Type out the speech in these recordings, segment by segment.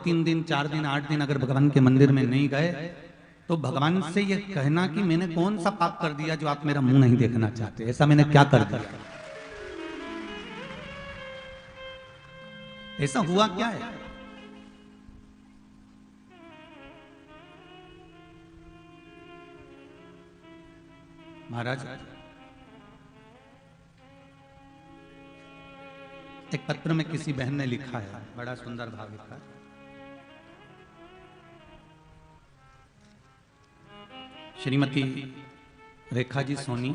3 दिन 4 दिन 8 दिन अगर भगवान के मंदिर में नहीं गए तो भगवान से ये कहना कि मैंने कौन सा पाप कर दिया जो आप मेरा मुंह नहीं देखना चाहते, ऐसा मैंने क्या कर दिया, ऐसा हुआ क्या है। महाराज एक पत्र में किसी बहन ने लिखा है, बड़ा सुंदर भाव लिखा है। श्रीमती रेखा जी सोनी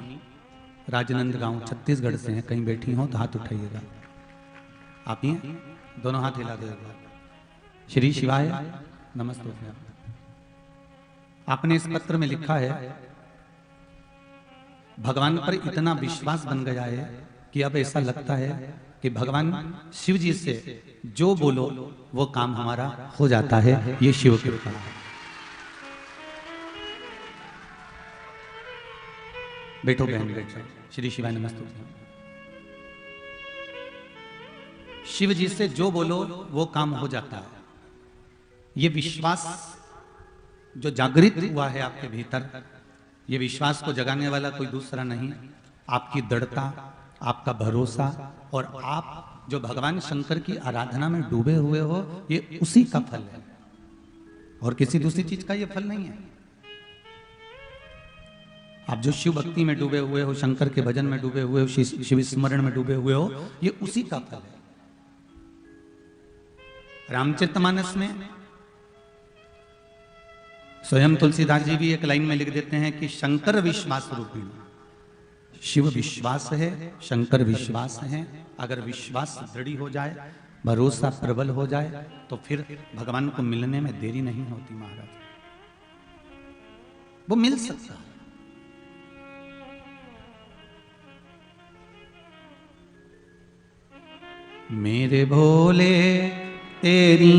राजनंदगांव छत्तीसगढ़ से हैं, कहीं बैठी हो तो हाथ उठाइएगा। आप ही हैं? दोनों हाथ हिला देगा। श्री शिवाय नमस्ते। आपने इस पत्र में लिखा है, भगवान पर इतना विश्वास बन गया है कि अब ऐसा लगता है कि भगवान शिव जी से जो बोलो वो काम हमारा हो जाता है। ये शिव कृपा है। बैठो बहन बैठो। श्री शिवाय नमस्ते। शिव जी से जो बोलो वो काम हो जाता है। ये विश्वास जो जागृत हुआ है आपके भीतर, ये विश्वास को जगाने वाला कोई दूसरा नहीं, आपकी दृढ़ता, आपका भरोसा और आप जो भगवान शंकर की आराधना में डूबे हुए हो, ये उसी का फल है और किसी दूसरी चीज का ये फल नहीं है। आप जो शिव भक्ति में डूबे हुए हो, शंकर के भजन में डूबे हुए हो, शिव स्मरण में डूबे हुए हो, ये उसी का फल है। रामचरितमानस में स्वयं तुलसीदास जी भी एक लाइन में लिख देते हैं कि शंकर विश्वास रूपी, शिव विश्वास है, शंकर विश्वास है। अगर विश्वास दृढ़ हो जाए, भरोसा प्रबल हो जाए, तो फिर भगवान को मिलने में देरी नहीं होती महाराज, वो मिल सकता है। मेरे भोले तेरी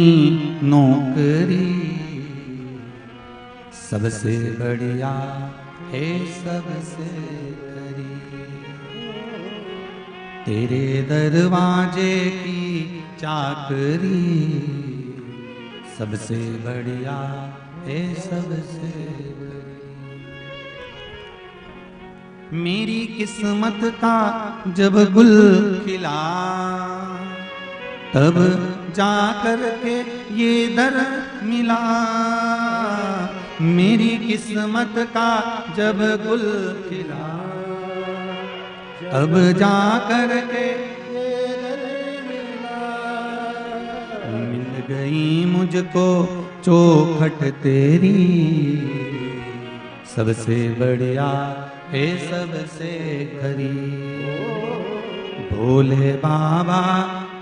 नौकरी सबसे बढ़िया है, सबसे करी, तेरे दरवाजे की चाकरी सबसे बढ़िया है, सबसे करी। मेरी किस्मत का जब गुल खिला, तब जाकर के ये दर मिला। मेरी किस्मत का जब गुल खिला, तब जाकर के ये दर मिला। मिल गई मुझको चौखट तेरी, सबसे बढ़िया है, सबसे खरी। भोले बाबा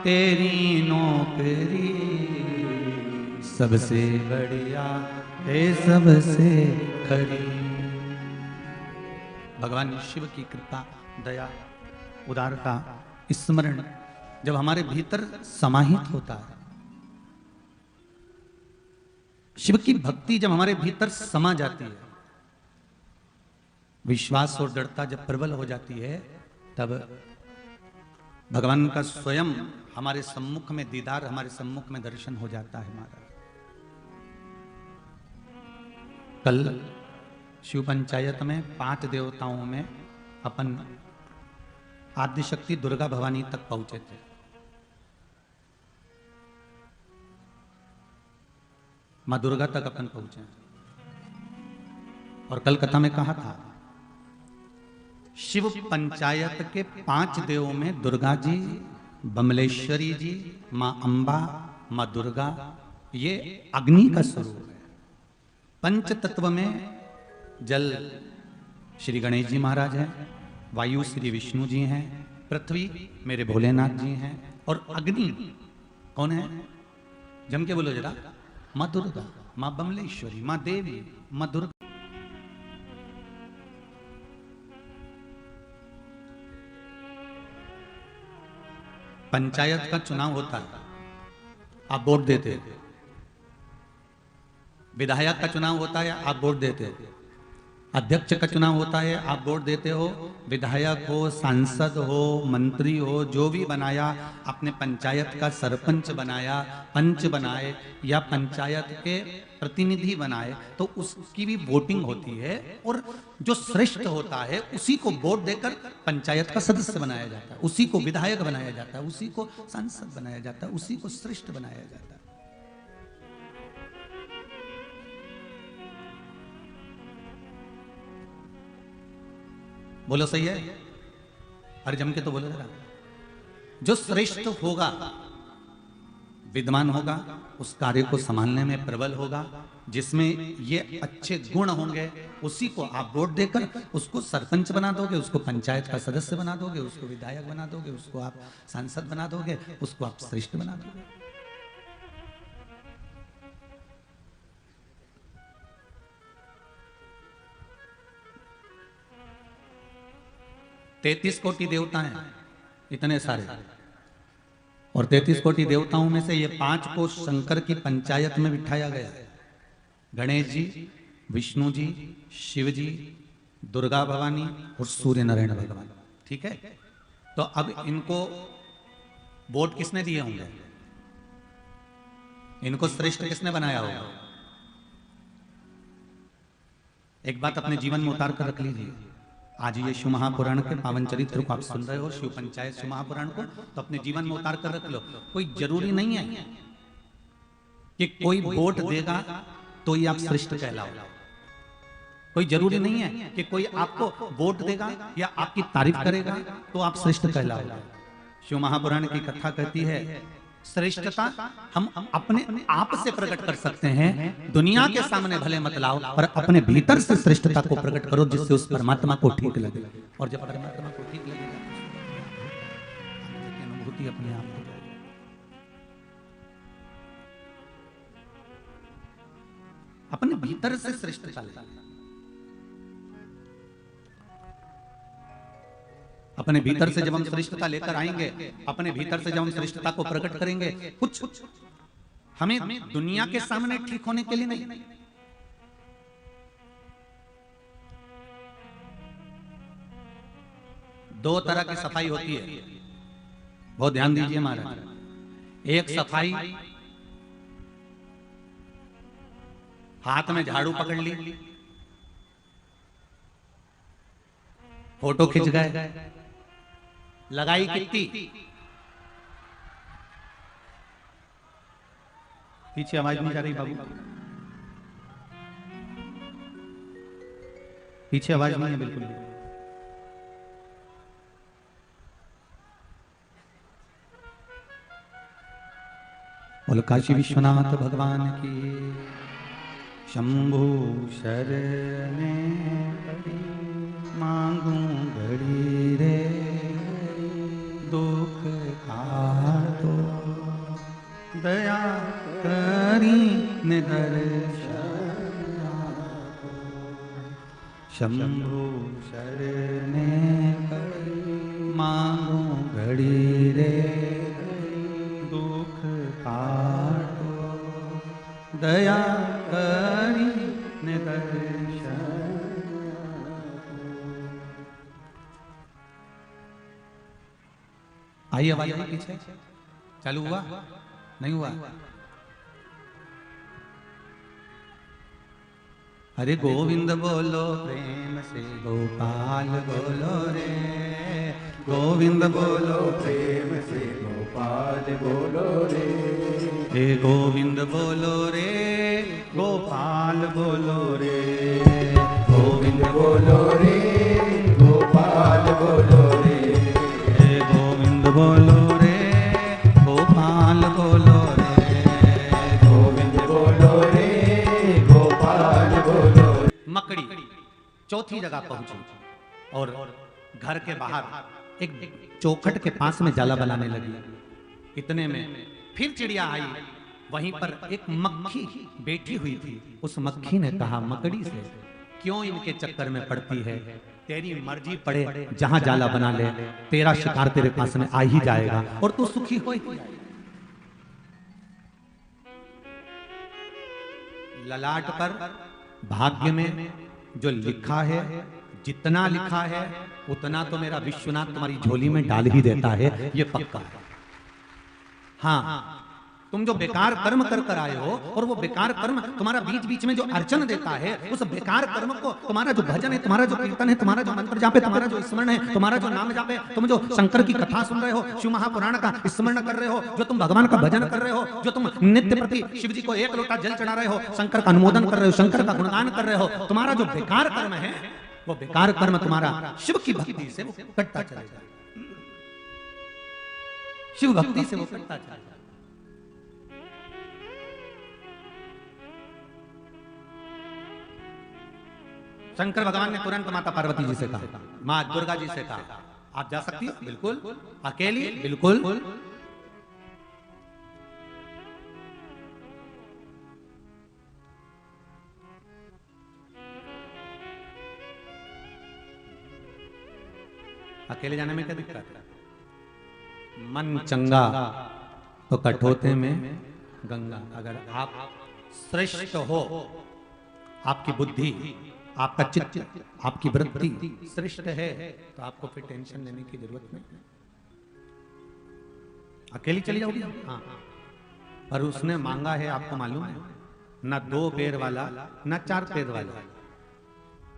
तेरी नौकरी सबसे बढ़िया है, सबसे खरी। भगवान शिव की कृपा, दया, उदारता, स्मरण जब हमारे भीतर समाहित होता है, शिव की भक्ति जब हमारे भीतर समा जाती है, विश्वास और दृढ़ता जब प्रबल हो जाती है, तब भगवान का स्वयं हमारे सम्मुख में दीदार, हमारे सम्मुख में दर्शन हो जाता है महाराज। कल शिव पंचायत में 5 देवताओं में अपन आद्य शक्ति दुर्गा भवानी तक पहुंचे थे। मां दुर्गा तक अपन पहुंचे और कल कथा में कहा था, शिव पंचायत के 5 देवों में दुर्गा जी, बमलेश्वरी जी, मां अंबा, मां दुर्गा, ये अग्नि का स्वरूप है। पंच तत्व में जल श्री गणेश जी महाराज हैं, वायु श्री विष्णु जी हैं, पृथ्वी मेरे भोलेनाथ जी हैं, और अग्नि कौन है? जम के बोलो जरा। मां दुर्गा, मां बमलेश्वरी, मां देवी, मां दुर्गा। पंचायत का चुनाव होता है, आप वोट देते हैं। विधायक का चुनाव होता है, आप वोट देते हैं। अध्यक्ष का चुनाव होता है, आप वोट देते हो, विधायक हो, सांसद हो, मंत्री हो, जो भी बनाया, अपने पंचायत का सरपंच बनाया, पंच बनाए या पंचायत के प्रतिनिधि बनाए, तो उसकी भी वोटिंग होती है और जो श्रेष्ठ होता है उसी को वोट देकर पंचायत का सदस्य बनाया जाता है, उसी को विधायक बनाया जाता है, उसी को सांसद बनाया जाता है, उसी को श्रेष्ठ बनाया जाता है। बोलो सही है? अरे जम के तो बोलो जरा। जो श्रेष्ठ होगा, विद्वान होगा, उस कार्य को संभालने में प्रबल होगा, जिसमें ये अच्छे गुण होंगे, उसी को आप वोट देकर उसको सरपंच बना दोगे, उसको पंचायत का सदस्य बना दोगे, उसको विधायक बना दोगे, उसको आप सांसद बना दोगे, उसको आप श्रेष्ठ बना दोगे। 33 कोटि देवता हैं, इतने सारे, और 33 कोटि देवताओं में से ये 5 को शंकर की पंचायत में बिठाया गया। गणेश जी, विष्णु जी, शिव जी, दुर्गा भवानी और सूर्य नारायण भगवान। ठीक है, तो अब इनको वोट किसने दिए होंगे? इनको श्रेष्ठ किसने बनाया होगा? एक बात अपने जीवन में उतार कर रख लीजिए। आज ये शिव महापुराण के पावन चरित्र को आप सुन रहे हो, शिव पंचायत शिव महापुराण को, तो अपने जीवन में उतार कर रख लो। कोई जरूरी नहीं है कि कोई वोट देगा तो ये आप श्रेष्ठ कहलाओ। कोई जरूरी नहीं है कि कोई आपको वोट देगा या आपकी तारीफ करेगा तो आप श्रेष्ठ कहलाओ। शिव महापुराण की कथा कहती है, श्रेष्ठता हम अपने आप से प्रकट कर सकते हैं, दुनिया के सामने भले मत लाओ, पर अपने भीतर से श्रेष्ठता को प्रकट करो, जिससे उस परमात्मा को ठीक लगे। और जब परमात्मा को ठीक लगेगा तो अनुभूति अपने आप हो जाएगी। अपने भीतर से श्रेष्ठता ले, अपने भीतर से जब हम श्रेष्ठता लेकर आएंगे, अपने भीतर से जब हम श्रेष्ठता को प्रकट करेंगे, कुछ हमें दुनिया के सामने ठीक होने के लिए नहीं, दो तरह की सफाई होती है, बहुत ध्यान दीजिए महाराज। एक सफाई हाथ में झाड़ू पकड़ ली, फोटो खिंच गए, लगाई कितनी, पीछे आवाज नहीं जा रही बाबू, पीछे आवाज नहीं है बिल्कुल। बोलो काशी विश्वनाथ भगवान की। शंभु शरणे पड़ी मांगू घड़ी रे, दुख काटो दया करी निदर्शन। शंभु शरणे पड़ी मांगू घड़ी रे, दुख काटो दया करी निदर्शन। आई आवाज आई पीछे? चालू हुआ? नहीं हुआ? अरे गोविंद बोलो प्रेम से, गोपाल बोलो रे, गोविंद बोलो प्रेम से, गोपाल बोलो रे, हे गोविंद बोलो रे, गोपाल बोलो रे, गोविंद बोलो रे, गोपाल बोलो रे, हे गोविंद बोलो रे, गोपाल बोलो रे, गोविंद बोलो रे, गोपाल बोलो रे। मकड़ी चौथी जगह पहुंची और घर के बाहर एक चौखट के पास में जाला बनाने लगी। इतने में फिर चिड़िया आई, वहीं पर एक मक्खी बैठी हुई थी। उस मक्खी ने कहा मकड़ी से, क्यों इनके चक्कर में पड़ती है, तेरी मर्जी पड़े जहां जाला बना ले, तेरा शिकार तेरे पास में आ ही जाएगा और तू सुखी हो ही जाएगा। ललाट पर भाग्य में जो लिखा है, जितना लिखा है उतना तो मेरा विश्वनाथ तुम्हारी झोली में डाल ही देता है, ये पक्का है। हाँ, तुम जो बेकार कर्म कर कर आए हो और वो बेकार कर्म तुम्हारा बीच बीच में जो अर्चन देता है, उस बेकार कर्म को तुम्हारा जो भजन है, तुम्हारा जो कीर्तन है, तुम्हारा जो मंत्र जाप है, तुम्हारा जो स्मरण है, तुम्हारा जो नाम जाप है, तुम जो शंकर की कथा सुन रहे हो, शिव महापुराण का स्मरण कर रहे हो, जो तुम भगवान का भजन कर रहे हो, जो तुम नित्य प्रति शिव जी को एक लोटा जल चढ़ा रहे हो, शंकर का अनुमोदन कर रहे हो, शंकर का गुणगान कर रहे हो, तुम्हारा जो बेकार कर्म है वो बेकार कर्म तुम्हारा शिव की भक्ति से वो कटता चलेगा, शिव भक्ति से वो कटता चलेगा। शंकर भगवान ने तुरंत माता पार्वती जी से कहा, मां दुर्गा जी से कहा, आप जा सकती हो? बिल्कुल। अकेली? बिल्कुल। अकेले जाने में क्या दिक्कत है? मन चंगा तो कठोते में गंगा। अगर आप श्रेष्ठ हो, आपकी बुद्धि, आपका चित्त, आपकी वृत्ति श्रेष्ठ है तो आपको फिर टेंशन लेने की जरूरत नहीं। अकेली चली जाओगी? हाँ, पर उसने मांगा है, आपको मालूम है, न 2 पैर वाला न 4 पैर वाला।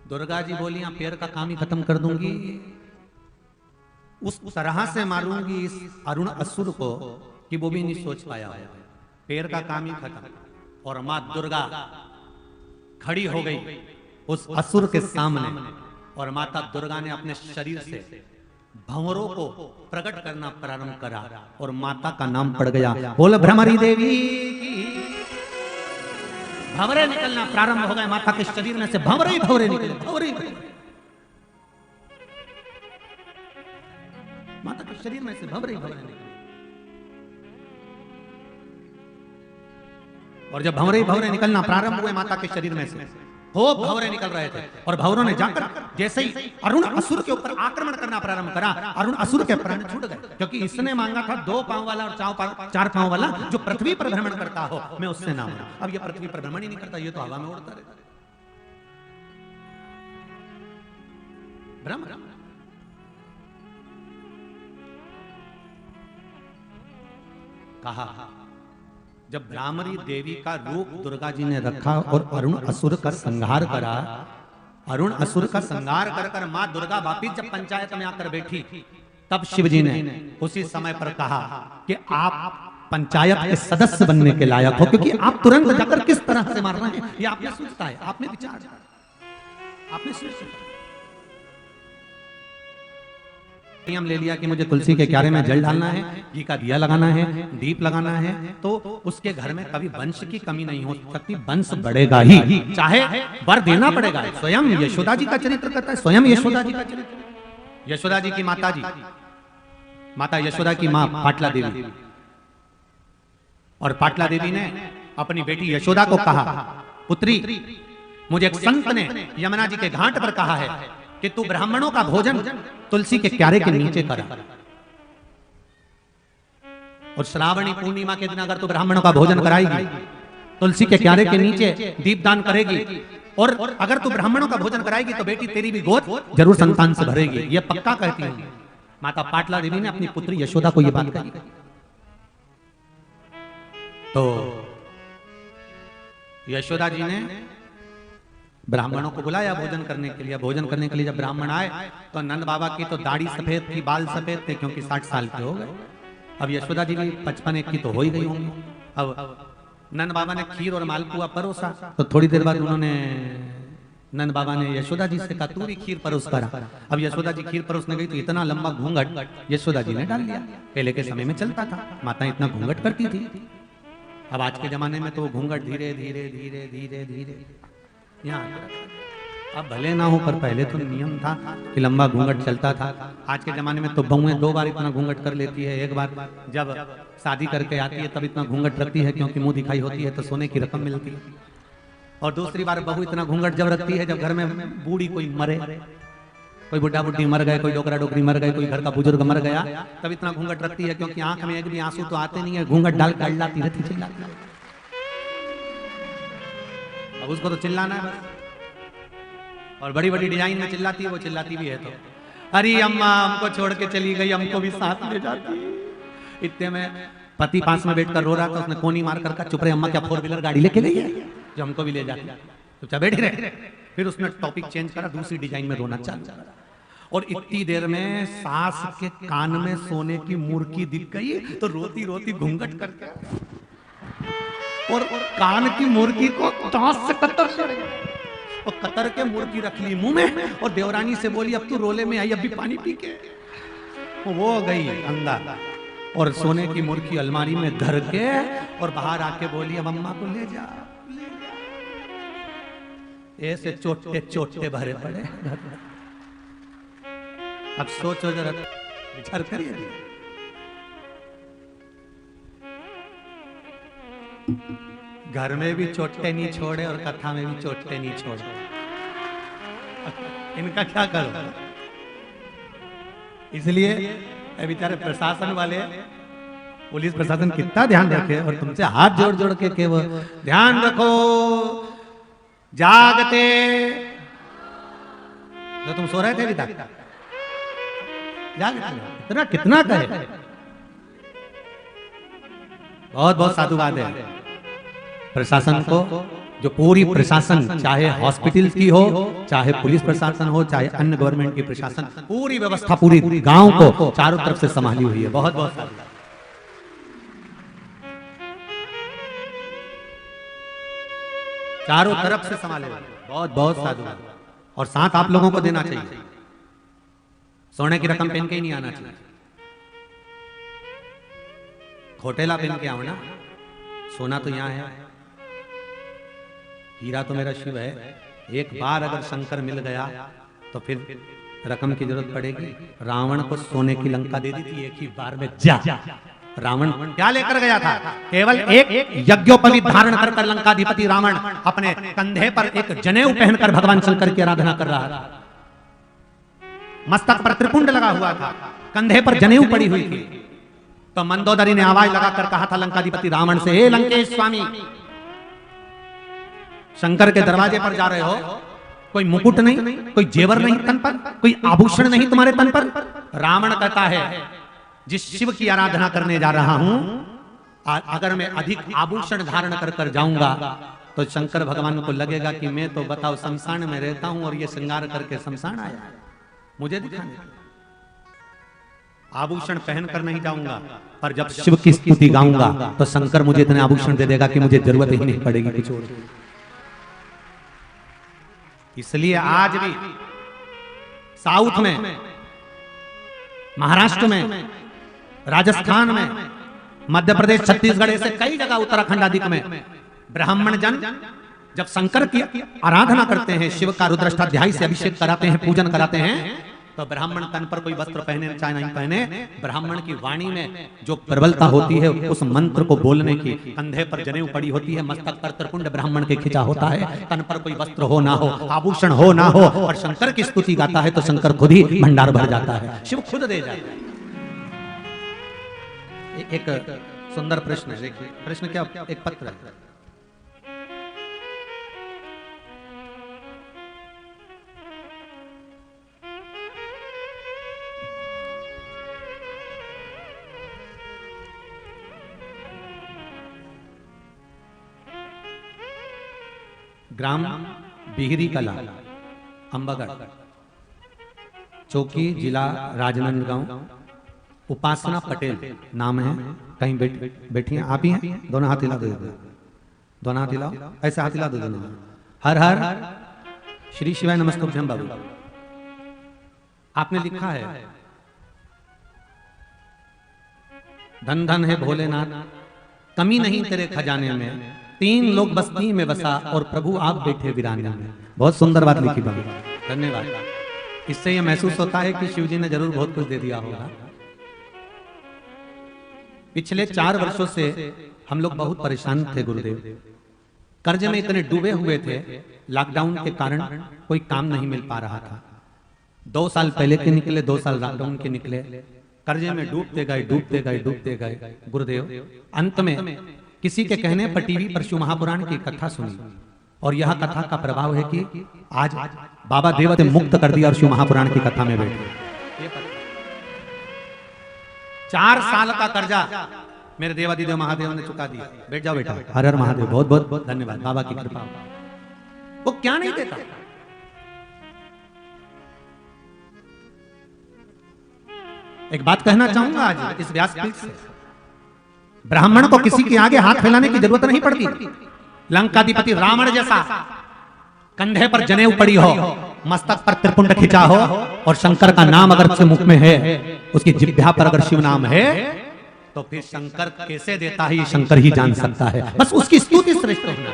दुर्गा जी बोली, हाँ, पैर का काम ही खत्म कर दूंगी, उस तरह से मारूंगी इस अरुण असुर को कि वो भी नहीं सोच पाया है, पैर का काम ही खत्म। और मां दुर्गा खड़ी हो गई उस असुर के सामने, और माता दुर्गा ने अपने शरीर से भंवरों को प्रकट करना प्रारंभ करा, और माता का नाम पड़ गया, बोल भ्रमरी देवी की। भंवरे निकलना प्रारंभ हो गए माता के शरीर में से, भंवरे ही भंवरे निकले, भंवरे ही भंवरे। माता के शरीर में से भंवरे ही भंवरे निकले। और जब भंवरे ही भंवरे निकलना प्रारंभ हुए माता के शरीर में से, हो भंवरे निकल रहे थे, और भंवरों ने जाकर जैसे ही अरुण असुर के ऊपर आक्रमण करना प्रारंभ करा, अरुण असुर के प्राण छूट गए, क्योंकि इसने मांगा था 2 पांव वाला और 4 पांव वाला जो पृथ्वी पर भ्रमण करता हो, मैं उससे ना मांगा। अब ये पृथ्वी पर भ्रमण ही नहीं करता, ये तो हवा में उड़ता रहता है। भ्रमण कहा, जब भ्रामरी देवी का रूप दुर्गा जी ने रखा और अरुण असुर का संहार करा, अरुण असुर का संहार कर कर मां दुर्गा वापिस जब पंचायत में आकर बैठी, तब शिव जी ने उसी समय पर कहा कि आप पंचायत के सदस्य बनने के लायक हो, क्योंकि आप तुरंत जाकर किस तरह से मार रहे हैं ये आपने सोचता है, आपने विचार, आपने सोचा, नियम ले लिया कि मुझे तुलसी के क्यारे में जल डालना है, घी का दिया लगाना है, दीप लगाना है, तो उसके घर में कभी वंश की कमी नहीं हो सकती, वंश बढ़ेगा ही, चाहे वर देना पड़ेगा। स्वयं यशोदा जी का चरित्र करता है, स्वयं यशोदा जी का चरित्र। यशोदा जी की माता जी, माता यशोदा की मां पाटला देवी, और पाटला देवी ने अपनी बेटी यशोदा को कहा, पुत्री, मुझे एक संत ने यमुना जी के घाट पर कहा है कि तू ब्राह्मणों का भोजन तुलसी के क्यारे के नीचे करा, और श्रावणी पूर्णिमा के दिन अगर तू ब्राह्मणों का भोजन कराएगी, तुलसी के क्यारे के नीचे दीपदान करेगी, और अगर तू ब्राह्मणों का भोजन कराएगी तो बेटी तेरी भी गोद जरूर संतान से भरेगी, ये पक्का कहती हूं। माता पाटला देवी ने अपनी पुत्री यशोदा को यह बात कही। तो यशोदा जी ने ब्राह्मणों को बुलाया भोजन करने के लिए। भोजन करने के लिए जब ब्राह्मण आए तो नंद बाबा की तो दाढ़ी सफेद थी, बाल सफेद थे, क्योंकि 60 साल के हो गए। अब यशोदा जी की 55 की तो हो ही गई होंगी। अब नंद बाबा ने खीर और मालपुआ परोसा, तो थोड़ी देर बाद उन्होंने नंद बाबा ने यशोदा जी से कहा तू भी खीर परोस करा। अब यशोदा जी खीर परोसने गई तो इतना लंबा घूंघट यशोदा जी ने डाल दिया। पहले के समय में चलता था, माता इतना घूंघट करती थी। अब आज के जमाने में तो घूंघट धीरे धीरे धीरे धीरे धीरे यहाँ, अब भले ना हो पर पहले तो नियम था कि लंबा घूंघट चलता था। आज के जमाने में तो बहुएं 2 बार इतना घूंघट कर लेती है, एक बार जब शादी करके आती है तब इतना घूंघट रखती है क्योंकि मुंह दिखाई होती है तो सोने की रकम मिलती है, और दूसरी बार बहू इतना घूंघट जब रखती है जब घर में बूढ़ी कोई मरे, कोई बुढ़ा बुढ़ी मर गए, कोई डोकरा डोकरी मर गए, कोई घर का बुजुर्ग मर गया, तब इतना घूंघट रखती है क्योंकि आंख में एक भी आंसू तो आते नहीं है, घूंघट डाल कर लाती रहती, चिल्लाती है। अब उसको तो चिल्लाना है बस। और बड़ी बड़ी डिजाइन में चिल्लाती है, वो चिल्लाती भी है तो अरे अम्मा हमको छोड़ के चली गई, हमको भी साथ ले जाती। इतने में पति पास में बैठकर रो रहा था, उसने कोनी मार कर चुप रहे अम्मा, क्या 4 व्हीलर गाड़ी लेके गई है जो हमको भी ले जाती, चुपचाप बैठ रहे। फिर उसने टॉपिक चेंज करा, दूसरी डिजाइन में रोना चालू करा। और इतनी देर में सास के कान में सोने की मूर्ति दिख गई तो रोती रोती घूंघट करके और कान की मूर्ति को दांत से कतर कर और कतर के मूर्ति रख ली मुंह में और देवरानी से बोली अब तू रोले में आई, अब भी पानी पी के। वो गई अंदर और सोने की मूर्ति अलमारी में धर के और बाहर आके बोली अब अम्मा को ले जा। ऐसे चोटे चोटे भरे पड़े। अब सोचो जरा, विचार करिए। घर में भी चोटे नहीं छोड़े और कथा में भी चोटे नहीं छोड़े, इनका क्या करो। इसलिए बेचारे प्रशासन वाले, पुलिस प्रशासन कितना ध्यान रखे और तुमसे हाथ जोड़ जोड़ के वो ध्यान रखो, जागते तो तुम सो रहे थे अभी तक, जागते इतना कितना कहे। बहुत बहुत साधुवाद है प्रशासन को, जो पूरी प्रशासन, चाहे हॉस्पिटल की हो, चाहे पुलिस प्रशासन हो, चाहे अन्य गवर्नमेंट की प्रशासन, पूरी व्यवस्था पूरी गांव को चारों तरफ से संभाली हुई है। बहुत बहुत साधुवाद। चारों तरफ से संभाले, बहुत बहुत साधुवाद। और साथ आप लोगों को देना चाहिए, सोने की रकम पहन के ही नहीं आना चाहिए, खोटेला पहन के आओ ना। सोना तो यहाँ है, हीरा तो मेरा शिव है। एक बार अगर शंकर मिल गया तो फिर रकम की जरूरत पड़ेगी। रावण को सोने की लंका दे दी थी एक ही बार में। जा रावण क्या लेकर गया था? केवल एक यज्ञोपवीत धारण कर कर लंकाधिपति रावण अपने कंधे पर एक जनेऊ पहनकर भगवान शंकर की आराधना कर रहा था। मस्तक पर त्रिपुंड लगा हुआ था, कंधे पर जनेऊ पड़ी हुई थी। तो मंदोदरी ने आवाज लगाकर कहा था लंकाधिपति रावण से, हे लंकेश स्वामी, शंकर के दरवाजे पर जा रहे हो, कोई मुकुट नहीं, कोई जेवर नहीं तन पर, कोई आभूषण नहीं तुम्हारे तन पर। रावण कहता है, जिस शिव की आराधना करने जा रहा हूं, अगर मैं अधिक आभूषण धारण कर कर जाऊंगा तो शंकर भगवान को लगेगा कि मैं तो बताओ शमशान में रहता हूं और ये श्रृंगार करके शमशान आया है, मुझे दिखाने। आभूषण पहनकर नहीं जाऊंगा, पर जब शिव की स्तुति गाऊंगा तो शंकर मुझे इतने आभूषण दे देगा कि मुझे जरूरत ही नहीं पड़ेगी कुछ और। इसलिए आज भी साउथ में, महाराष्ट्र में, राजस्थान में, मध्य प्रदेश, छत्तीसगढ़, ऐसे कई जगह, उत्तराखंड आदि में ब्राह्मण जन जब शंकर की आराधना करते हैं, शिव का रुद्राष्टाध्यायी से अभिषेक कराते हैं, पूजन कराते हैं, तो ब्राह्मण तन पर कोई वस्त्र पहने चाहे नहीं पहने, ब्राह्मण की वाणी में जो प्रबलता होती है, उस मंत्र को बोलने की, कंधे पर जनेऊ पड़ी होती है, मस्तक पर त्रिपुंड ब्राह्मण के खिंचा होता है, तन पर कोई वस्त्र हो ना हो, आभूषण हो ना हो, और शंकर की स्तुति गाता है तो शंकर खुद ही भंडार भर जाता है, शिव खुद दे जाता है। एक सुंदर प्रश्न है, देखिए प्रश्न क्या, एक पत्र है। ग्राम बिहरी कला, अंबागढ़, चौकी, जिला राजनांदगांव, उपासना पटेल नाम है। कहीं बैठी हैं आप ही हैं? दोनों हाथ हिला दो, दोनों हाथ हिलाओ, ऐसे हाथ हिला दो दोनों। हर हर श्री शिवाय नमस्तुभ्यम बाबू। आपने लिखा है, धन धन है भोलेनाथ, कमी नहीं तेरे खजाने में, 3 लोग बस्ती में बसा और प्रभु आप बैठे वीराने में। बहुत सुंदर बात लिखी बाबू, धन्यवाद। इससे यह महसूस होता है कि शिव जी ने जरूर बहुत कुछ दे दिया होगा। पिछले 4 वर्षों से हम लोग बहुत परेशान थे गुरुदेव, कर्ज में इतने डूबे हुए थे, लॉकडाउन के कारण कोई काम नहीं मिल पा रहा था। 2 साल पहले के निकले, 2 साल लॉकडाउन के निकले, कर्जे में डूबते गए, डूबते गए, डूबते गए। गुरुदेव अंत में किसी के कहने पर टीवी पर शिव महापुराण की कथा सुनी, और यह कथा का प्रभाव है कि आज बाबा देव से मुक्त कर दिया और शिव महापुराण की कथा में बैठे। 4 साल का कर्जा मेरे देवादिदेव महादेव ने चुका दिया। बैठ जाओ बेटा। हर हर महादेव। बहुत बहुत धन्यवाद बाबा की कृपा। वो क्या नहीं देता। एक बात कहना चाहूंगा आज इस व्यासपीठ से, ब्राह्मण को किसी के आगे हाथ फैलाने की जरूरत नहीं पड़ती। लंकाधिपति रावण जैसा कंधे पर जनेऊ पड़ी हो, मस्तक पर त्रिपुंड खिंचा हो और शंकर का नाम अगर उसके मुख में है, उसकी जिह्वा पर अगर शिव नाम है, तो फिर शंकर कैसे देता है ये शंकर ही जान सकता है। बस उसकी स्तुति श्रेष्ठ होना।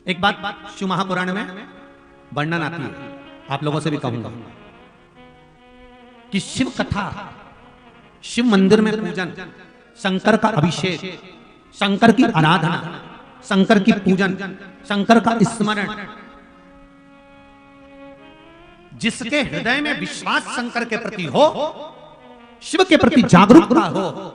एक बात शिव महापुराण में वर्णन आती है, आप लोगों से भी कहूंगा कि शिव कथा, शिव मंदिर में पूजन, शंकर का अभिषेक, शंकर की आराधना, शंकर की पूजन, शंकर का स्मरण, जिसके हृदय में विश्वास शंकर के प्रति हो, शिव के प्रति जागरूकता हो,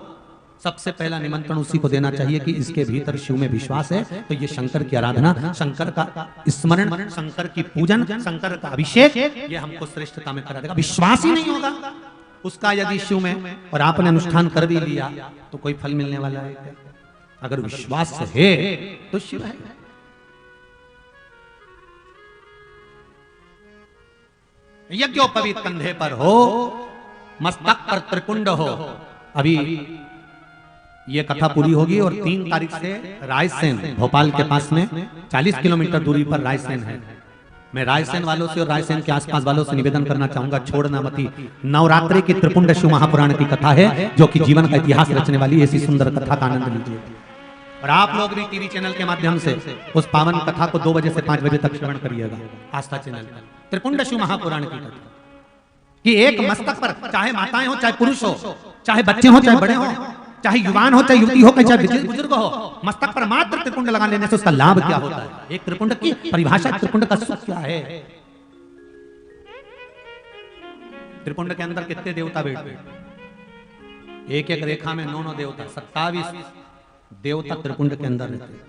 सबसे पहला निमंत्रण उसी को देना चाहिए कि इसके भीतर शिव में विश्वास है, तो ये शंकर की आराधना, शंकर का स्मरण, शंकर की पूजन, शंकर का अभिषेक, ये हमको श्रेष्ठता में करा देगा। विश्वास ही नहीं होगा उसका यदि शिव में, और आपने अनुष्ठान कर भी लिया तो कोई फल मिलने वाला है क्या? अगर विश्वास है तो शिव है। यज्ञोपवीत कंधे पर हो, मस्तक पर त्रिपुंड हो। अभी ये कथा पूरी होगी और 3 तारीख से रायसेन, भोपाल के पास में 40 किलोमीटर दूरी पर रायसेन है। मैं रायसेन वालों से और रायसेन के आसपास वालों से निवेदन करना चाहूंगा, छोड़ना मती। नवरात्रि की त्रिपुंड शिव महापुराण की कथा है, जो कि जीवन का इतिहास रचने वाली ऐसी सुंदर कथा का आनंद लीजिए। और आप लोग भी टीवी चैनल के माध्यम से उस पावन कथा को 2 बजे से 5 बजे तक श्रवण करिएगा, आस्था चैनल पर। त्रिपुंड शिव महापुराण की कथा कि एक मस्तक पर, चाहे माताएं हो, चाहे पुरुष हो, चाहे बच्चे हो, चाहे बड़े हो, चाहे युवान हो, चाहे युवती हो, चाहे बुजुर्ग हो, मस्तक पर मात्र त्रिपुंड लगा लेने से उसका लाभ क्या होता है? एक त्रिपुंड की परिभाषा, त्रिपुंड का सुख क्या है? त्रिपुंड के अंदर कितने देवता बैठते? एक एक रेखा में 9 देवता, 27 देवता त्रिपुंड के अंदर रहते।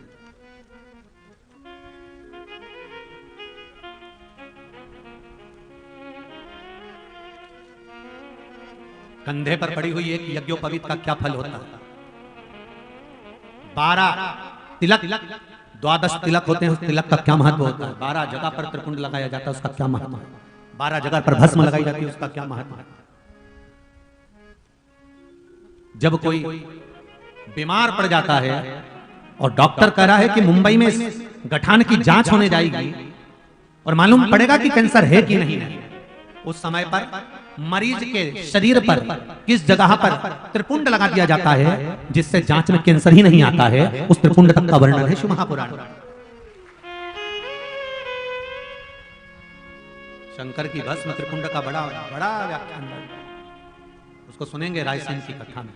कंधे पर पड़ी हुई एक यज्ञोपवीत का क्या फल होता है? 12 तिलक, 12 तिलक होते हैं, उस तिलक का क्या महत्व होता है? 12 जगह पर त्रिपुंड लगाया जाता है, उसका क्या महत्व है? 12 जगह पर भस्म लगाई जाती है, उसका क्या महत्व है? जब कोई बीमार पड़ जाता है और डॉक्टर कह रहा है कि मुंबई में गठान की जांच होने जाएगी और मालूम पड़ेगा कि कैंसर है कि नहीं है, उस समय पर मरीज के शरीर पर किस जगह पर त्रिपुंड लगा दिया जाता है जिससे जांच में कैंसर ही नहीं आता है, उस त्रिपुंड तक का वर्णन है शिव महापुराण। शंकर की भस्म त्रिपुंड का बड़ा बड़ा व्याख्यान है, उसको सुनेंगे रायसेन की कथा में।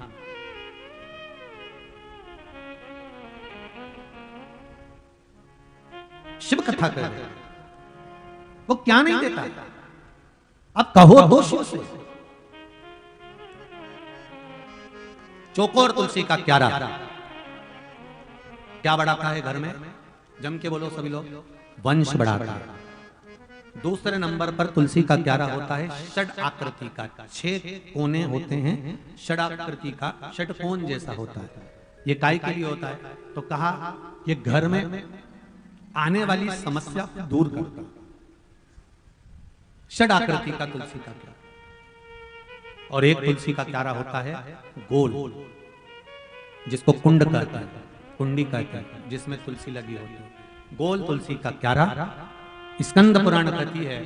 शिव कथा कर वो क्या नहीं देता? अब कहो दो शिव से। चौकोर तुलसी का क्यारा क्या बढ़ाता है घर में? जम के बोलो सभी लोग, वंश बढ़ाता है। दूसरे नंबर पर तुलसी का क्यारा होता है षड आकृति का, 6 कोने होते हैं, षड आकृति का, षटकोण जैसा होता है। ये काय के लिए होता है? तो कहा ये घर में आने वाली समस्या को दूर करता है। षड आकृति का तुलसी का क्यारा। और एक तुलसी का क्यारा होता है गोल, जिसको कुंड कहते हैं, कुंडी कहते हैं, जिसमें तुलसी लगी होती है। गोल तुलसी का क्यारा स्कंद पुराण कहती है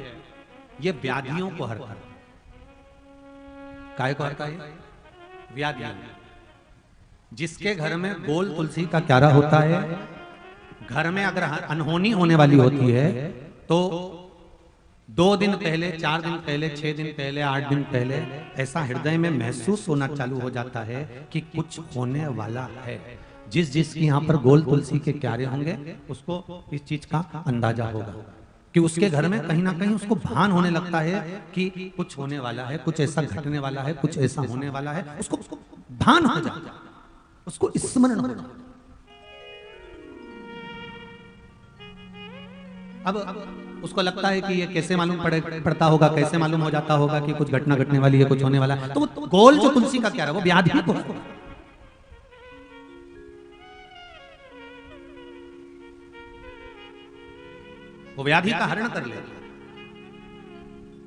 ये व्याधियों को हरता है। काय को हरता है? व्याधियों। जिसके घर में गोल तुलसी का क्यारा होता है, घर में अगर अनहोनी होने वाली होती है तो 2 दिन पहले, 4 दिन पहले, 6 दिन पहले, 8 दिन पहले ऐसा हृदय में महसूस होना चालू हो जाता है कि कुछ होने वाला है। जिसके यहाँ पर गोल तुलसी के क्यारे होंगे उसको इस चीज का अंदाजा होगा कि उसके घर में कहीं ना कहीं उसको भान होने लगता है कि कुछ होने वाला है, कुछ ऐसा घटने वाला है, कुछ ऐसा होने वाला है, उसको भान हो जाता है। उसको स्मरण होना। अब उसको लगता है कि ये कैसे मालूम पड़ता होगा, कैसे मालूम हो जाता होगा कि कुछ घटना घटने वाली है, कुछ होने वाला है, तो वो गोल जो तुलसी का क्या रहा, वो व्याधि को, वो व्याधि का हरण कर ले।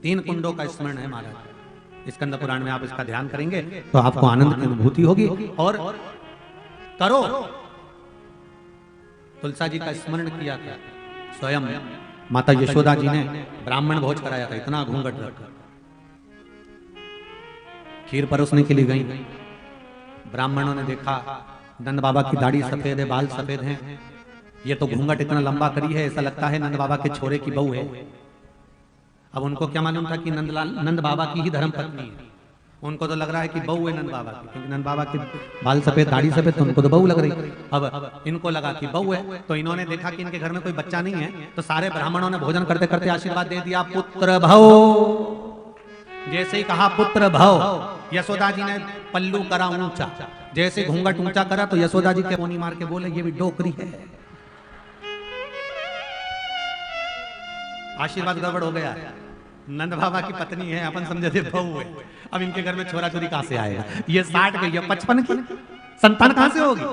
3 कुंडों का स्मरण है महाराज, स्कंद पुराण में आप इसका ध्यान करेंगे तो आपको आनंद की अनुभूति होगी। और करो, तुलसा जी का स्मरण किया था, स्वयं माता यशोदा जी ने ब्राह्मण भोज कराया था, इतना घूंघट रखकर खीर परोसने के लिए गई। ब्राह्मणों ने देखा नंद बाबा की दाढ़ी सफेद है, बाल सफेद हैं, ये तो घूंघट इतना लंबा करी है, ऐसा लगता है नंद बाबा के छोरे की बहू है। अब उनको क्या मालूम था कि नंद बाबा की ही धर्म पत्नी है, उनको तो लग रहा है कि बहू है नंद बाबा की, क्योंकि नंद बाबा के बाल सफेद दाढ़ी सफेद, तो उनको तो बहू लग रही। अब इनको लगा कि बहू है, तो इन्होंने देखा कि इनके घर में कोई बच्चा नहीं है, तो सारे ब्राह्मणों ने भोजन करते करते आशीर्वाद दे दिया, पुत्र भव। जैसे ही कहा पुत्र भव, यशोदा जी ने पल्लू करा ऊंचा, जैसे घूंघट ऊंचा करा तो यशोदा जी के पोनी मार के बोले ये भी डोकरी है। आशीर्वाद गड़बड़ हो गया, नंद बाबा की पत्नी है, अपन समझे थे बहू है, अब इनके घर में छोरा छोरी कहां से आएगा, ये 60 गई है, 55 की संतान कहां से होगी।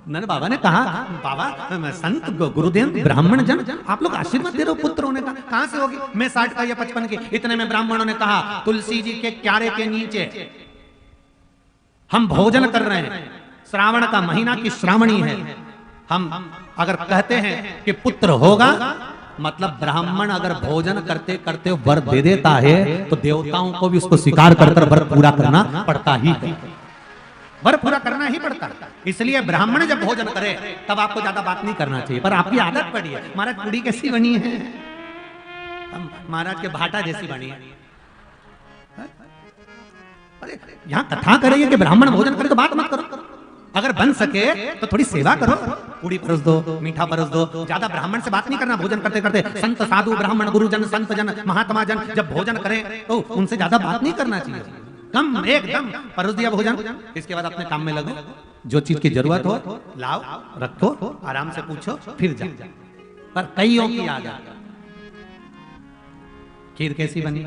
नंद बाबा ने कहा बाबा संत गुरुदेव ब्राह्मण जन आप लोग आशीर्वाद दे रहे हो पुत्र होने का, कहां से होगी, मैं 60 का या 55 की। इतने में ब्राह्मणों ने कहा तुलसी जी के क्यारे के नीचे हम भोजन कर रहे हैं, श्रावण का महीना की श्रावणी है, हम अगर कहते हैं कि पुत्र होगा, मतलब ब्राह्मण अगर भोजन करते करते वर दे देता है तो देवताओं को भी उसको स्वीकार कर वर पूरा करना पड़ता ही है, वर पूरा करना ही पड़ता है। इसलिए ब्राह्मण जब भोजन करे तब आपको ज्यादा बात नहीं करना चाहिए, पर आपकी आदत पड़ी है। महाराज पूड़ी कैसी बनी है, महाराज के भाटा जैसी बनी है। अरे यहाँ कथा करेंगे कि ब्राह्मण भोजन करे तो बात मत करो, अगर बन सके तो थोड़ी सेवा करो, पूड़ी परोस दो, मीठा परोस दो, ज्यादा ब्राह्मण से बात नहीं करना भोजन करते करते। संत साधु ब्राह्मण गुरुजन संत जन महात्मा जन जब भोजन करें तो उनसे ज्यादा बात नहीं करना चाहिए, कम एकदम परोस दिया भोजन, इसके बाद अपने काम में लगो, जो चीज की जरूरत हो लाओ रखो, आराम से पूछो फिर जाओ। पर कईयों की आ गया खीर कैसी बनी,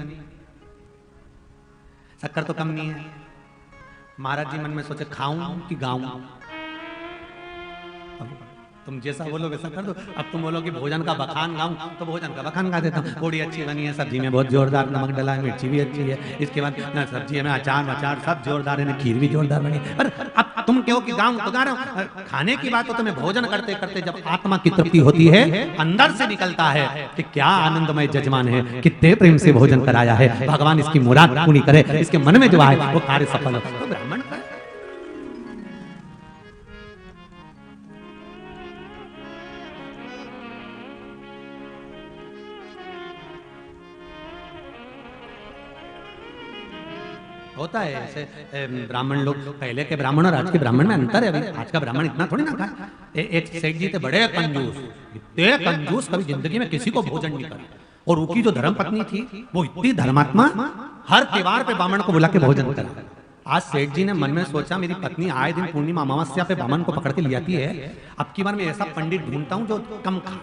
शक्कर तो कम नहीं है। महाराज जी मन में सोचे खाऊं कि गाऊं, तुम जैसा बोलो वैसा कर दो। अब तुम बोलो कि भोजन का बखान गाऊं तो भोजन का बखान गा देता हूँ, पूड़ी अच्छी बनी है, सब्जी में बहुत जोरदार नमक डला है, मिर्ची भी अच्छी है, इसके बाद ना सब्जी में अचार सब जोरदार है, खीर भी जोरदार बनी। पर अब तुम कहो कि गाऊं तो गा रहा हूं, खाने की बात हो तो मैं भोजन करते करते जब आत्मा की तृप्ति होती है, अंदर से निकलता है कि क्या आनंदमय जजमान है, कितने प्रेम से भोजन कराया है, भगवान इसकी मुराद पूरी करे, इसके मन में जो आए वो कार्य सफल हो। तो ब्राह्मण का होता है ऐसे, ब्राह्मण लोग पहले के ब्राह्मण और आज के ब्राह्मण में अंतर है। अभी आज का ब्राह्मण इतना थोड़ी ना खाए। एक सेठ जी थे बड़े कंजूस, इतने कंजूस कभी जिंदगी में किसी को भोजन नहीं करे, और उनकी जो धर्म पत्नी थी वो इतनी धर्मात्मा, हर त्योहार पे ब्राह्मण को बुला के भोजन करा। आज सेठ जी ने मन में सोचा मेरी पत्नी आए दिन पूर्णिमा अमावस्या पे ब्राह्मण को पकड़ के ले आती है, अब की बार मैं ऐसा पंडित ढूंढता हूं जो कम खा।